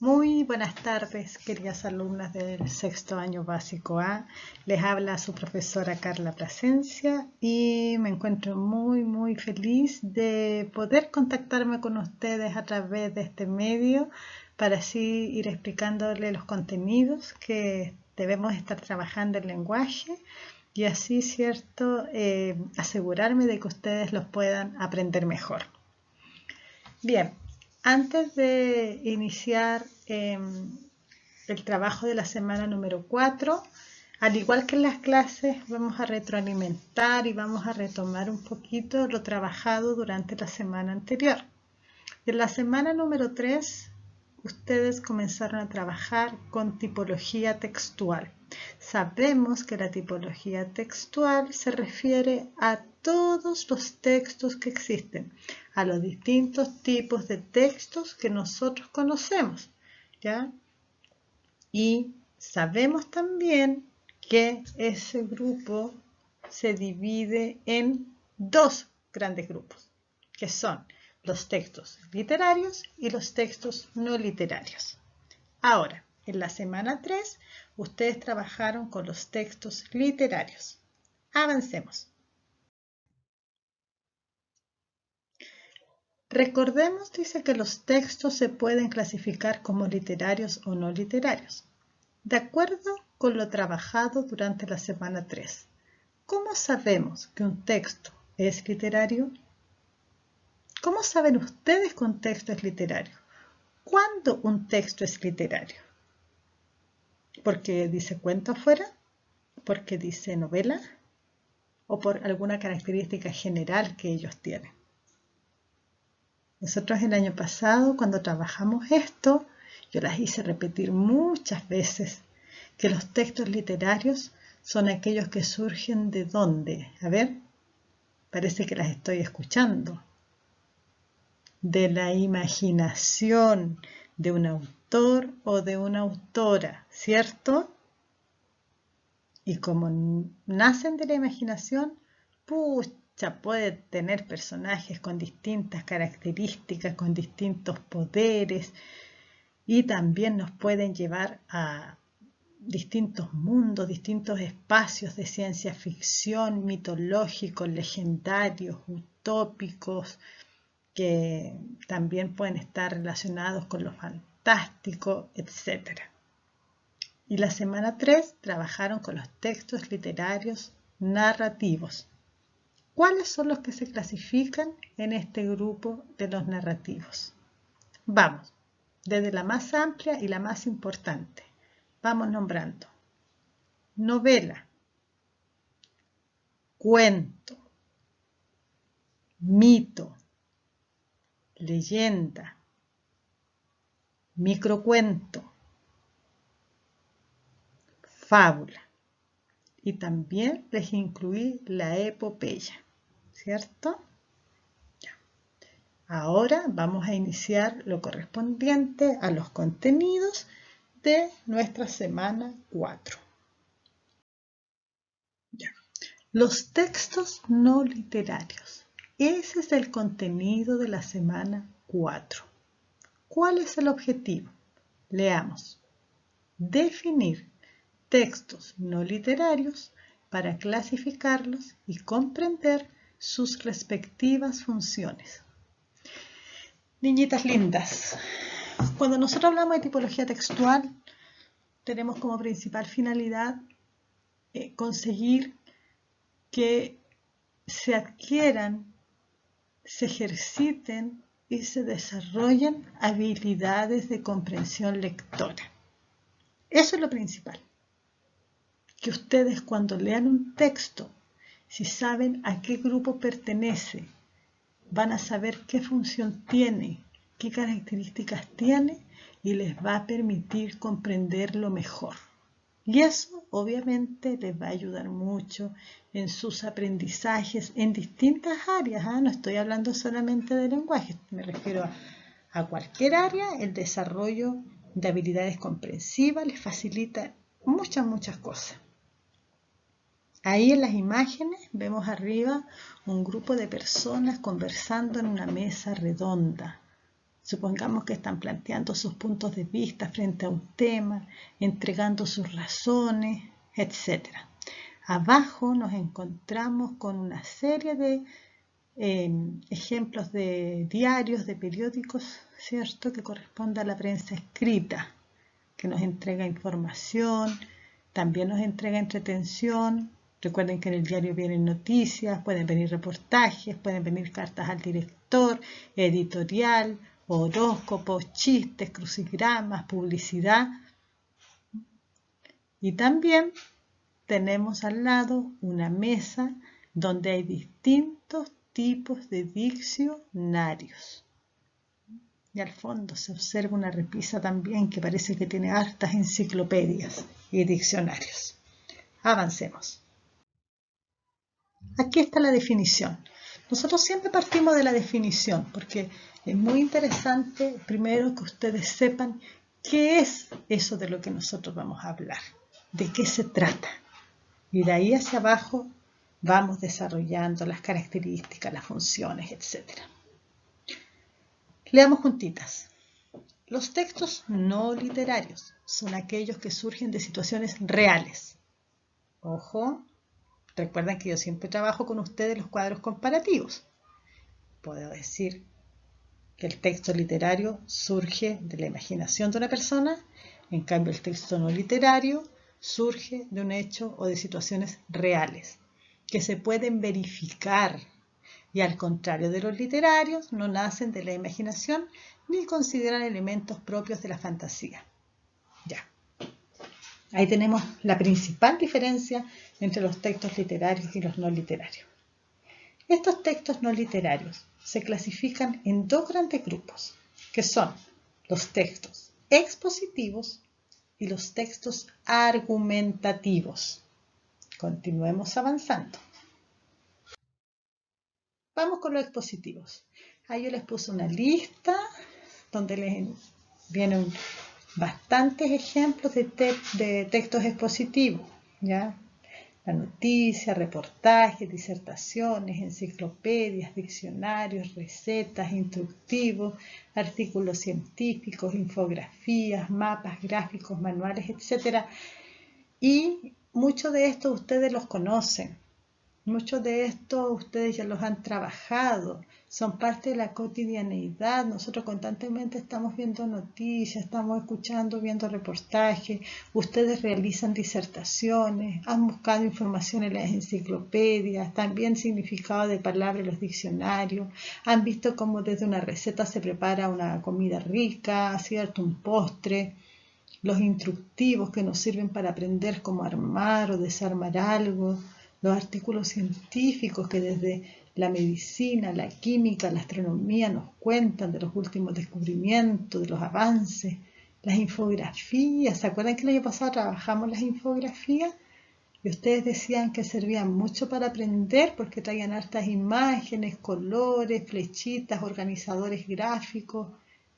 Muy buenas tardes, queridas alumnas del sexto año básico A. Les habla su profesora Carla Plasencia y me encuentro muy feliz de poder contactarme con ustedes a través de este medio para así ir explicándoles los contenidos que debemos estar trabajando el lenguaje y así, ¿cierto?, asegurarme de que ustedes los puedan aprender mejor. Bien. Antes de iniciar el trabajo de la semana número 4, al igual que en las clases, vamos a retroalimentar y vamos a retomar un poquito lo trabajado durante la semana anterior. En la semana número 3, ustedes comenzaron a trabajar con tipología textual. Sabemos que la tipología textual se refiere a todos los textos que existen, a los distintos tipos de textos que nosotros conocemos, ¿ya? Y sabemos también que ese grupo se divide en dos grandes grupos, que son los textos literarios y los textos no literarios. Ahora, en la semana 3, ustedes trabajaron con los textos literarios. Avancemos. Recordemos, dice, que los textos se pueden clasificar como literarios o no literarios. De acuerdo con lo trabajado durante la semana 3, ¿cómo sabemos que un texto es literario? ¿Cómo saben ustedes que un texto es literario? ¿Cuándo un texto es literario? ¿Porque dice cuento afuera? ¿Porque dice novela? ¿O por alguna característica general que ellos tienen? Nosotros el año pasado, cuando trabajamos esto, yo las hice repetir muchas veces, que los textos literarios son aquellos que surgen ¿de dónde? A ver, parece que las estoy escuchando. De la imaginación de un autor o de una autora, ¿cierto? Y como nacen de la imaginación, pucha, puede tener personajes con distintas características, con distintos poderes, y también nos pueden llevar a distintos mundos, distintos espacios de ciencia ficción, mitológicos, legendarios, utópicos, que también pueden estar relacionados con lo fantástico, etc. Y la semana 3 trabajaron con los textos literarios narrativos. ¿Cuáles son los que se clasifican en este grupo de los narrativos? Vamos, desde la más amplia y la más importante. Vamos nombrando: novela, cuento, mito, leyenda, microcuento, fábula. Y también les incluí la epopeya, ¿cierto? Ya. Ahora vamos a iniciar lo correspondiente a los contenidos de nuestra semana 4. Ya. Los textos no literarios. Ese es el contenido de la semana 4. ¿Cuál es el objetivo? Leamos. Definir textos no literarios para clasificarlos y comprender sus respectivas funciones. Niñitas lindas, cuando nosotros hablamos de tipología textual, tenemos como principal finalidad conseguir que se adquieran, se ejerciten y se desarrollen habilidades de comprensión lectora. Eso es lo principal. Que ustedes cuando lean un texto, si saben a qué grupo pertenece, van a saber qué función tiene, qué características tiene y les va a permitir comprenderlo mejor. Y eso obviamente les va a ayudar mucho en sus aprendizajes en distintas áreas. No estoy hablando solamente de lenguaje, me refiero a cualquier área. El desarrollo de habilidades comprensivas les facilita muchas cosas. Ahí en las imágenes vemos arriba un grupo de personas conversando en una mesa redonda. Supongamos que están planteando sus puntos de vista frente a un tema, entregando sus razones, etc. Abajo nos encontramos con una serie de ejemplos de diarios, de periódicos, ¿cierto?, que corresponde a la prensa escrita, que nos entrega información, también nos entrega entretención. Recuerden que en el diario vienen noticias, pueden venir reportajes, pueden venir cartas al director, editorial, horóscopos, chistes, crucigramas, publicidad. Y también tenemos al lado una mesa donde hay distintos tipos de diccionarios. Y al fondo se observa una repisa también que parece que tiene hartas enciclopedias y diccionarios. Avancemos. Aquí está la definición. Nosotros siempre partimos de la definición porque es muy interesante primero que ustedes sepan qué es eso de lo que nosotros vamos a hablar, de qué se trata. Y de ahí hacia abajo vamos desarrollando las características, las funciones, etc. Leamos juntitas. Los textos no literarios son aquellos que surgen de situaciones reales. Ojo, recuerden que yo siempre trabajo con ustedes los cuadros comparativos. Puedo decir que el texto literario surge de la imaginación de una persona, en cambio el texto no literario surge de un hecho o de situaciones reales, que se pueden verificar, y al contrario de los literarios, no nacen de la imaginación ni consideran elementos propios de la fantasía. Ya. Ahí tenemos la principal diferencia entre los textos literarios y los no literarios. Estos textos no literarios se clasifican en dos grandes grupos, que son los textos expositivos y los textos argumentativos. Continuemos avanzando. Vamos con los expositivos. Ahí yo les puse una lista donde les vienen bastantes ejemplos de textos expositivos, ¿ya? La noticia, reportajes, disertaciones, enciclopedias, diccionarios, recetas, instructivos, artículos científicos, infografías, mapas, gráficos, manuales, etc. Y muchos de estos ustedes los conocen. Muchos de estos ustedes ya los han trabajado, son parte de la cotidianeidad. Nosotros constantemente estamos viendo noticias, estamos escuchando, viendo reportajes, ustedes realizan disertaciones, han buscado información en las enciclopedias, también significado de palabras en los diccionarios, han visto cómo desde una receta se prepara una comida rica, ¿cierto?, un postre. Los instructivos que nos sirven para aprender cómo armar o desarmar algo, los artículos científicos que desde la medicina, la química, la astronomía nos cuentan de los últimos descubrimientos, de los avances, las infografías. ¿Se acuerdan que el año pasado trabajamos las infografías? Y ustedes decían que servían mucho para aprender porque traían hartas imágenes, colores, flechitas, organizadores gráficos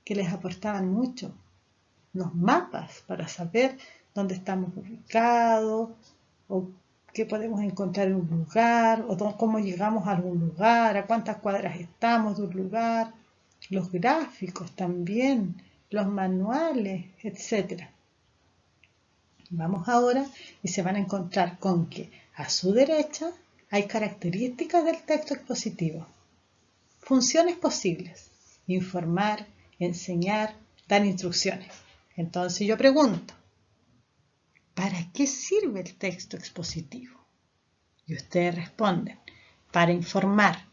que les aportaban mucho. Los mapas para saber dónde estamos ubicados o qué podemos encontrar en un lugar, o cómo llegamos a algún lugar, a cuántas cuadras estamos de un lugar, los gráficos también, los manuales, etc. Vamos ahora y se van a encontrar con que a su derecha hay características del texto expositivo. Funciones posibles: informar, enseñar, dar instrucciones. Entonces yo pregunto, ¿para qué sirve el texto expositivo? Y ustedes responden, para informar.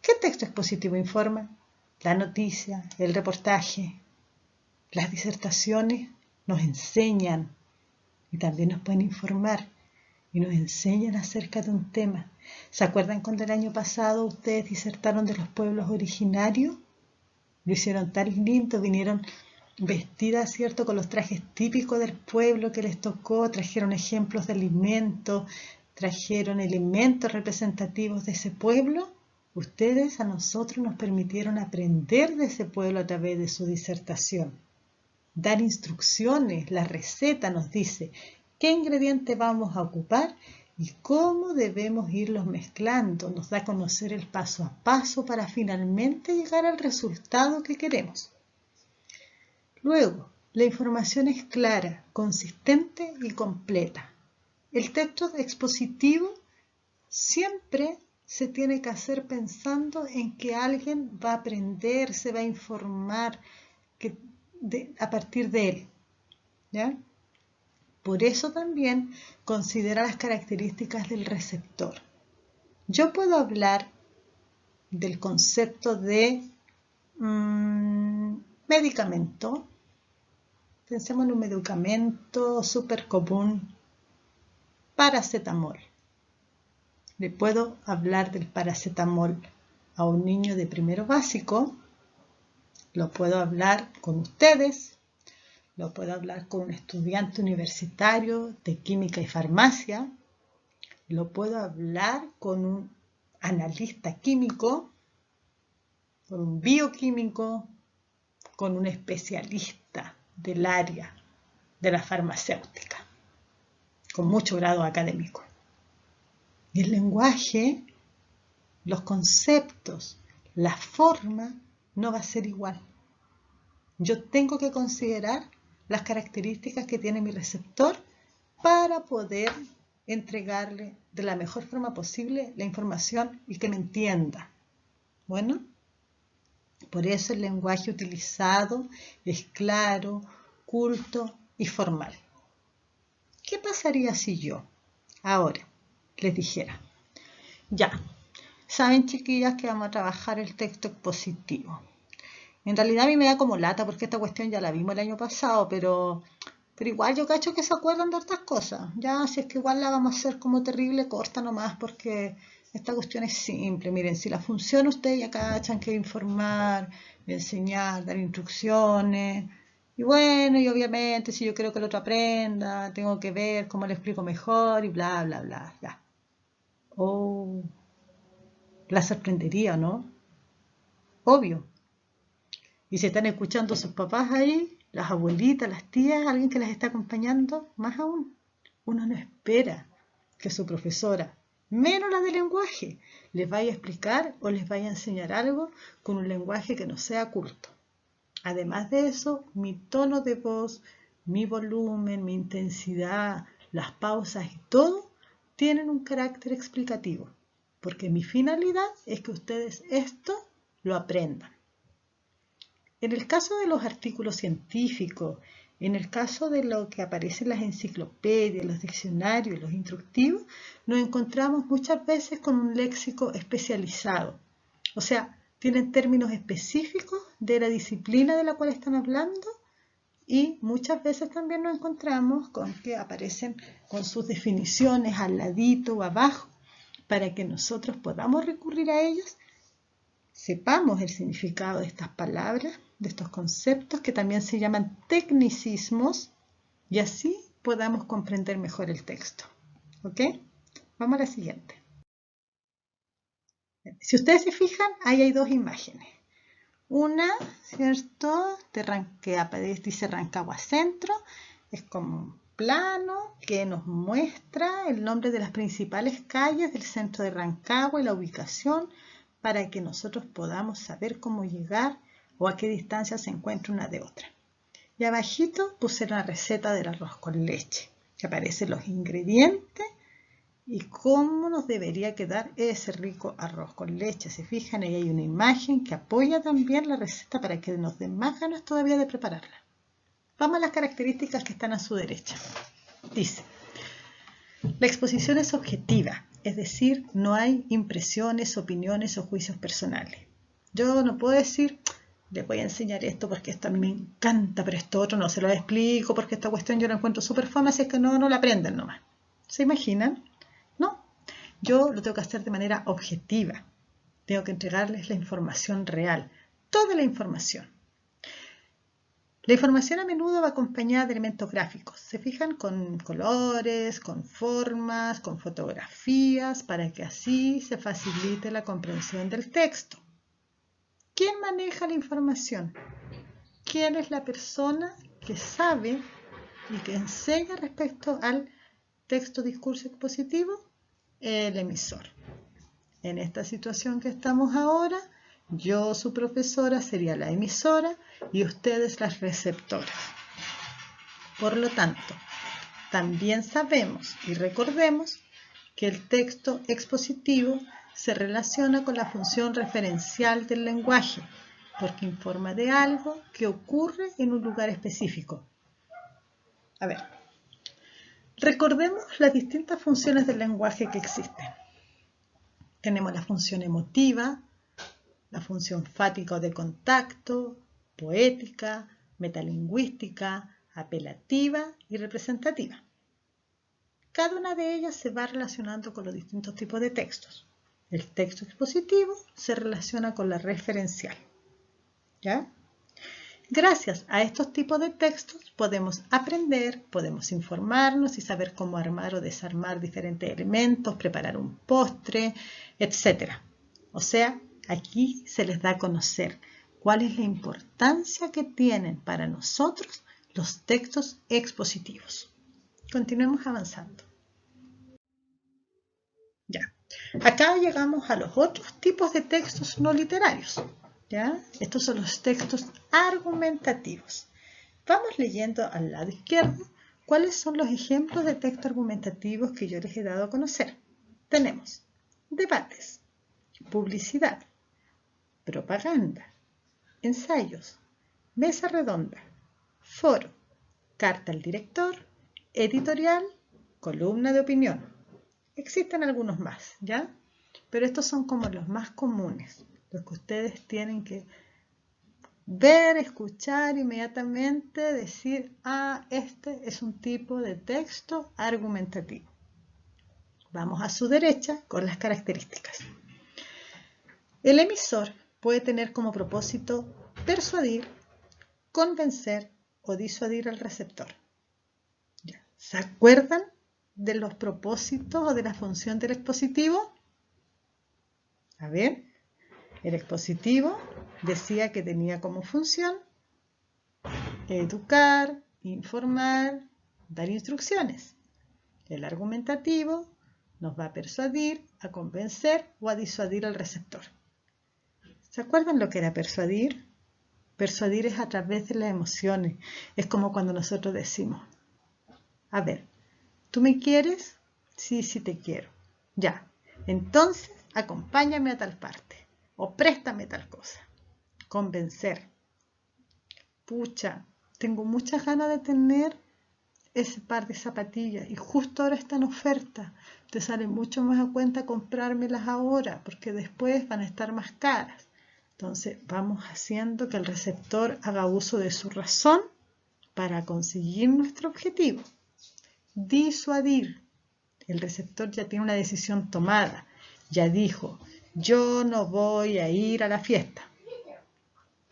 ¿Qué texto expositivo informa? La noticia, el reportaje, las disertaciones nos enseñan y también nos pueden informar y nos enseñan acerca de un tema. ¿Se acuerdan cuando el año pasado ustedes disertaron de los pueblos originarios? Lo hicieron tan lindo, vinieron vestidas, ¿cierto?, con los trajes típicos del pueblo que les tocó, trajeron ejemplos de alimentos, trajeron elementos representativos de ese pueblo. Ustedes a nosotros nos permitieron aprender de ese pueblo a través de su disertación. Dar instrucciones, la receta nos dice qué ingredientes vamos a ocupar y cómo debemos irlos mezclando. Nos da a conocer el paso a paso para finalmente llegar al resultado que queremos. Luego, la información es clara, consistente y completa. El texto expositivo siempre se tiene que hacer pensando en que alguien va a aprender, se va a informar a partir de él, ¿ya? Por eso también considera las características del receptor. Yo puedo hablar del concepto de medicamento. Pensemos en un medicamento súper común, paracetamol. Le puedo hablar del paracetamol a un niño de primero básico, lo puedo hablar con ustedes, lo puedo hablar con un estudiante universitario de química y farmacia, lo puedo hablar con un analista químico, con un bioquímico, con un especialista del área de la farmacéutica, con mucho grado académico. Y el lenguaje, los conceptos, la forma no va a ser igual. Yo tengo que considerar las características que tiene mi receptor para poder entregarle de la mejor forma posible la información y que me entienda. Bueno, por eso el lenguaje utilizado es claro, culto y formal. ¿Qué pasaría si yo ahora les dijera, ya, saben chiquillas que vamos a trabajar el texto expositivo? En realidad a mí me da como lata porque esta cuestión ya la vimos el año pasado, pero igual yo cacho que se acuerdan de otras cosas. Ya, si es que igual la vamos a hacer como terrible corta nomás porque esta cuestión es simple. Miren, si la función ustedes ya cachan que informar, enseñar, dar instrucciones. Y bueno, y obviamente si yo quiero que el otro aprenda, tengo que ver cómo le explico mejor y bla, bla, bla, ya. Oh, la sorprendería, ¿no? Obvio. Y si están escuchando sus papás ahí, las abuelitas, las tías, alguien que las está acompañando, más aún, uno no espera que su profesora, menos la de lenguaje, les vaya a explicar o les vaya a enseñar algo con un lenguaje que no sea culto. Además de eso, mi tono de voz, mi volumen, mi intensidad, las pausas y todo tienen un carácter explicativo, porque mi finalidad es que ustedes esto lo aprendan. En el caso de los artículos científicos, en el caso de lo que aparece en las enciclopedias, los diccionarios, los instructivos, nos encontramos muchas veces con un léxico especializado. O sea, tienen términos específicos de la disciplina de la cual están hablando y muchas veces también nos encontramos con que aparecen con sus definiciones al ladito o abajo para que nosotros podamos recurrir a ellos, sepamos el significado de estas palabras, de estos conceptos que también se llaman tecnicismos y así podamos comprender mejor el texto. ¿Ok? Vamos a la siguiente. Si ustedes se fijan, ahí hay dos imágenes. Una, ¿cierto? Que dice Rancagua Centro, es como un plano que nos muestra el nombre de las principales calles del centro de Rancagua y la ubicación para que nosotros podamos saber cómo llegar o a qué distancia se encuentra una de otra. Y abajito puse la receta del arroz con leche, que aparecen los ingredientes y cómo nos debería quedar ese rico arroz con leche. Se fijan, ahí hay una imagen que apoya también la receta para que nos den más ganas todavía de prepararla. Vamos a las características que están a su derecha. Dice, la exposición es objetiva, es decir, no hay impresiones, opiniones o juicios personales. Yo no puedo decir, les voy a enseñar esto porque esto a mí me encanta, pero esto otro no se lo explico porque esta cuestión yo la encuentro súper fama, así es que no la aprenden nomás. ¿Se imaginan? No, yo lo tengo que hacer de manera objetiva. Tengo que entregarles la información real, toda la información. La información a menudo va acompañada de elementos gráficos. Se fijan con colores, con formas, con fotografías, para que así se facilite la comprensión del texto. ¿Quién maneja la información? ¿Quién es la persona que sabe y que enseña respecto al texto discurso expositivo? El emisor. En esta situación que estamos ahora, Yo, su profesora, sería la emisora y ustedes las receptoras. Por lo tanto, también sabemos y recordemos que el texto expositivo se relaciona con la función referencial del lenguaje, porque informa de algo que ocurre en un lugar específico. A ver, recordemos las distintas funciones del lenguaje que existen. Tenemos la función emotiva, la función fática o de contacto, poética, metalingüística, apelativa y representativa. Cada una de ellas se va relacionando con los distintos tipos de textos. El texto expositivo se relaciona con la referencial. ¿Ya? Gracias a estos tipos de textos podemos aprender, podemos informarnos y saber cómo armar o desarmar diferentes elementos, preparar un postre, etc. O sea, aquí se les da a conocer cuál es la importancia que tienen para nosotros los textos expositivos. Continuemos avanzando. Ya. Acá llegamos a los otros tipos de textos no literarios. ¿Ya? Estos son los textos argumentativos. Vamos leyendo al lado izquierdo cuáles son los ejemplos de textos argumentativos que yo les he dado a conocer. Tenemos debates, publicidad, propaganda, ensayos, mesa redonda, foro, carta al director, editorial, columna de opinión. Existen algunos más, ¿ya? Pero estos son como los más comunes, los que ustedes tienen que ver, escuchar inmediatamente, decir, este es un tipo de texto argumentativo. Vamos a su derecha con las características. El emisor puede tener como propósito persuadir, convencer o disuadir al receptor. ¿Se acuerdan de los propósitos o de la función del expositivo? A ver, el expositivo decía que tenía como función educar, informar, dar instrucciones. El argumentativo nos va a persuadir, a convencer o a disuadir al receptor. ¿Se acuerdan lo que era persuadir? Persuadir es a través de las emociones. Es como cuando nosotros decimos, a ver, ¿tú me quieres? Sí, sí te quiero. Ya, entonces acompáñame a tal parte o préstame tal cosa. Convencer. Pucha, tengo muchas ganas de tener ese par de zapatillas y justo ahora está en oferta. Te sale mucho más a cuenta comprármelas ahora porque después van a estar más caras. Entonces vamos haciendo que el receptor haga uso de su razón para conseguir nuestro objetivo. Disuadir. El receptor ya tiene una decisión tomada. Ya dijo, yo no voy a ir a la fiesta.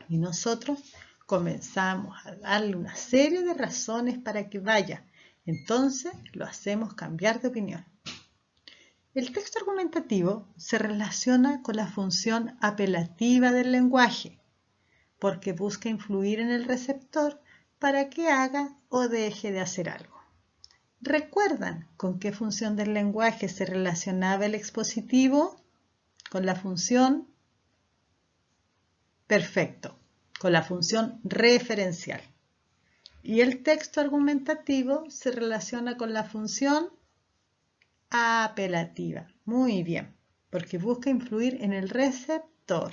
Y nosotros comenzamos a darle una serie de razones para que vaya. Entonces lo hacemos cambiar de opinión. El texto argumentativo se relaciona con la función apelativa del lenguaje, porque busca influir en el receptor para que haga o deje de hacer algo. ¿Recuerdan con qué función del lenguaje se relacionaba el expositivo? Con la función perfecto, con la función referencial. Y el texto argumentativo se relaciona con la función apelativa. Muy bien, porque busca influir en el receptor.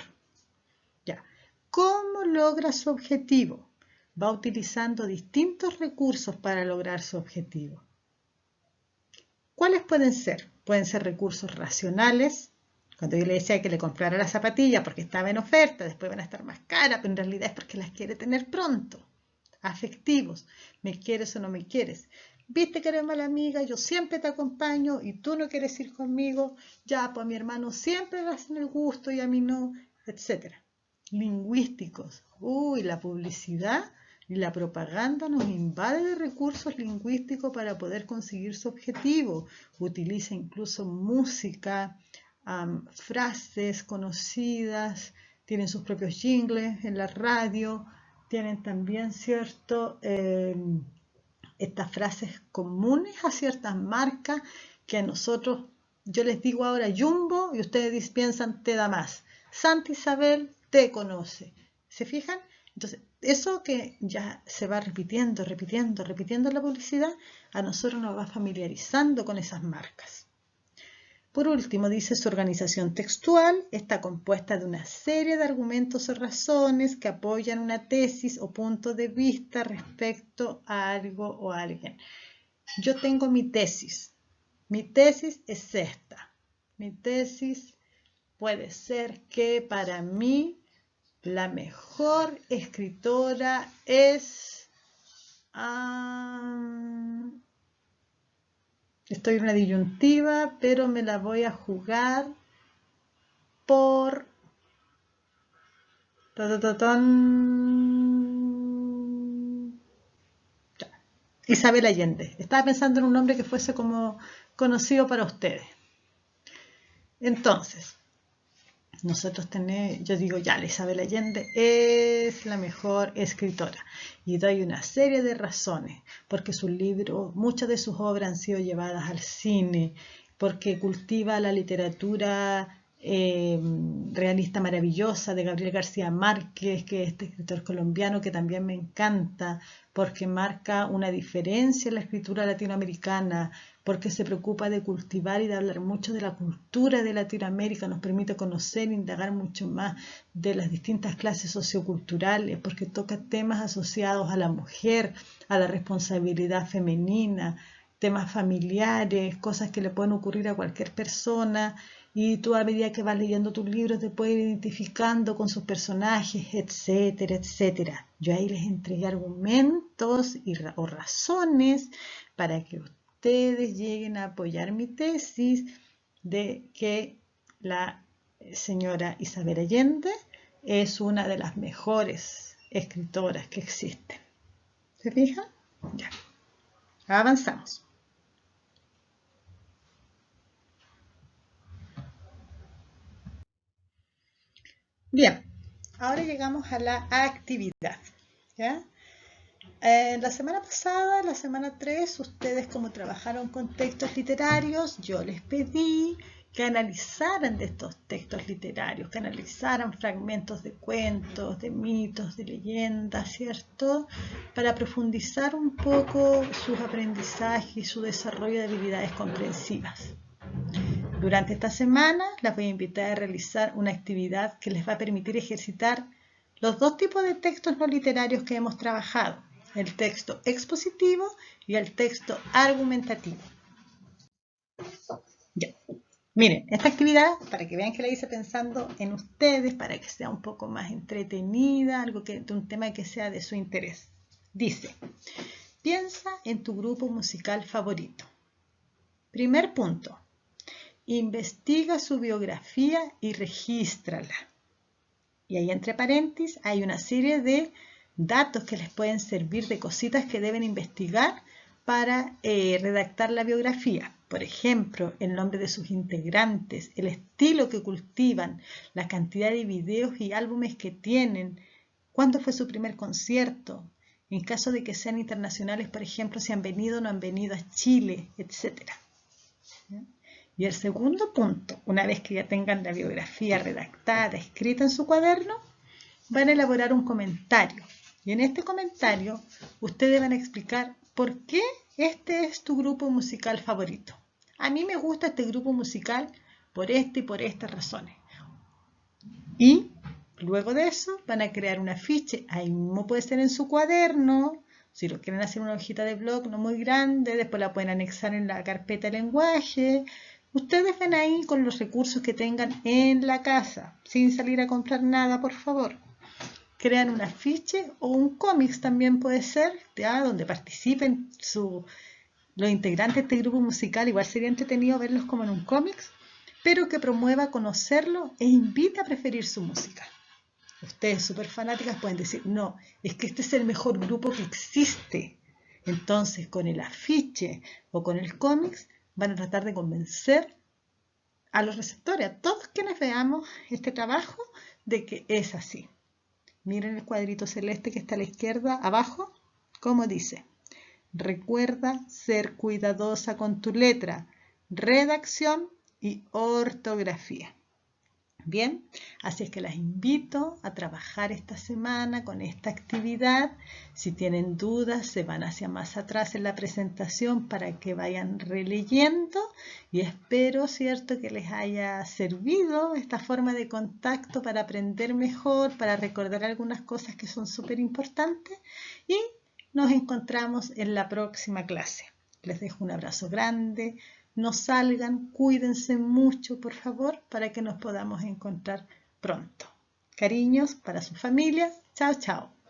Ya. ¿Cómo logra su objetivo? Va utilizando distintos recursos para lograr su objetivo. ¿Cuáles pueden ser? Pueden ser recursos racionales. Cuando yo le decía que le comprara la zapatilla porque estaba en oferta, después van a estar más caras, pero en realidad es porque las quiere tener pronto. Afectivos. ¿Me quieres o no me quieres? Viste que eres mala amiga, yo siempre te acompaño y tú no quieres ir conmigo. Ya, pues a mi hermano siempre le hacen el gusto y a mí no, etc. Lingüísticos. La publicidad y la propaganda nos invade de recursos lingüísticos para poder conseguir su objetivo. Utiliza incluso música, frases conocidas, tienen sus propios jingles en la radio, tienen también estas frases comunes a ciertas marcas que a nosotros, yo les digo ahora Jumbo y ustedes piensan te da más. Santa Isabel te conoce. ¿Se fijan? Entonces, eso que ya se va repitiendo en la publicidad, a nosotros nos va familiarizando con esas marcas. Por último, dice, su organización textual está compuesta de una serie de argumentos o razones que apoyan una tesis o punto de vista respecto a algo o a alguien. Yo tengo mi tesis. Mi tesis es esta. Mi tesis puede ser que para mí la mejor escritora es... estoy en una disyuntiva, pero me la voy a jugar por... Isabel Allende. Estaba pensando en un nombre que fuese como conocido para ustedes. Entonces, nosotros tenemos, yo digo, ya, la Isabel Allende es la mejor escritora y doy una serie de razones, porque sus libros, muchas de sus obras han sido llevadas al cine, porque cultiva la literatura realista maravillosa de Gabriel García Márquez, que es este escritor colombiano que también me encanta, porque marca una diferencia en la escritura latinoamericana, porque se preocupa de cultivar y de hablar mucho de la cultura de Latinoamérica, nos permite conocer e indagar mucho más de las distintas clases socioculturales, porque toca temas asociados a la mujer, a la responsabilidad femenina, temas familiares, cosas que le pueden ocurrir a cualquier persona, y tú a medida que vas leyendo tus libros te puedes ir identificando con sus personajes, etcétera, etcétera. Yo ahí les entregué argumentos o razones para que ustedes lleguen a apoyar mi tesis de que la señora Isabel Allende es una de las mejores escritoras que existen. ¿Se fijan? Ya. Avanzamos. Bien, ahora llegamos a la actividad. ¿Ya? La semana pasada, la semana 3, ustedes como trabajaron con textos literarios, yo les pedí que analizaran de estos textos literarios, que analizaran fragmentos de cuentos, de mitos, de leyendas, ¿cierto? Para profundizar un poco sus aprendizajes y su desarrollo de habilidades comprensivas. Durante esta semana las voy a invitar a realizar una actividad que les va a permitir ejercitar los dos tipos de textos no literarios que hemos trabajado, el texto expositivo y el texto argumentativo. Ya. Miren, esta actividad, para que vean que la hice pensando en ustedes, para que sea un poco más entretenida, de un tema que sea de su interés. Dice, piensa en tu grupo musical favorito. Primer punto. Investiga su biografía y regístrala. Y ahí entre paréntesis hay una serie de datos que les pueden servir de cositas que deben investigar para redactar la biografía. Por ejemplo, el nombre de sus integrantes, el estilo que cultivan, la cantidad de videos y álbumes que tienen, cuándo fue su primer concierto, en caso de que sean internacionales, por ejemplo, si han venido o no han venido a Chile, etc. Y el segundo punto, una vez que ya tengan la biografía redactada, escrita en su cuaderno, van a elaborar un comentario. Y en este comentario, ustedes van a explicar por qué este es tu grupo musical favorito. A mí me gusta este grupo musical por este y por estas razones. Y luego de eso, van a crear un afiche. Ahí mismo puede ser en su cuaderno. Si lo quieren hacer una hojita de blog no muy grande, después la pueden anexar en la carpeta de lenguaje. Ustedes ven ahí con los recursos que tengan en la casa, sin salir a comprar nada, por favor. Crean un afiche o un cómics también puede ser, ¿ya? Donde participen los integrantes de este grupo musical. Igual sería entretenido verlos como en un cómics, pero que promueva conocerlo e invite a preferir su música. Ustedes súper fanáticas pueden decir, no, es que este es el mejor grupo que existe. Entonces, con el afiche o con el cómics, van a tratar de convencer a los receptores, a todos quienes veamos este trabajo, de que es así. Miren el cuadrito celeste que está a la izquierda, abajo, como dice. Recuerda ser cuidadosa con tu letra, redacción y ortografía. Bien, así es que las invito a trabajar esta semana con esta actividad. Si tienen dudas, se van hacia más atrás en la presentación para que vayan releyendo y espero, ¿cierto?, que les haya servido esta forma de contacto para aprender mejor, para recordar algunas cosas que son súper importantes y nos encontramos en la próxima clase. Les dejo un abrazo grande. No salgan, cuídense mucho, por favor, para que nos podamos encontrar pronto. Cariños para su familia. Chao, chao.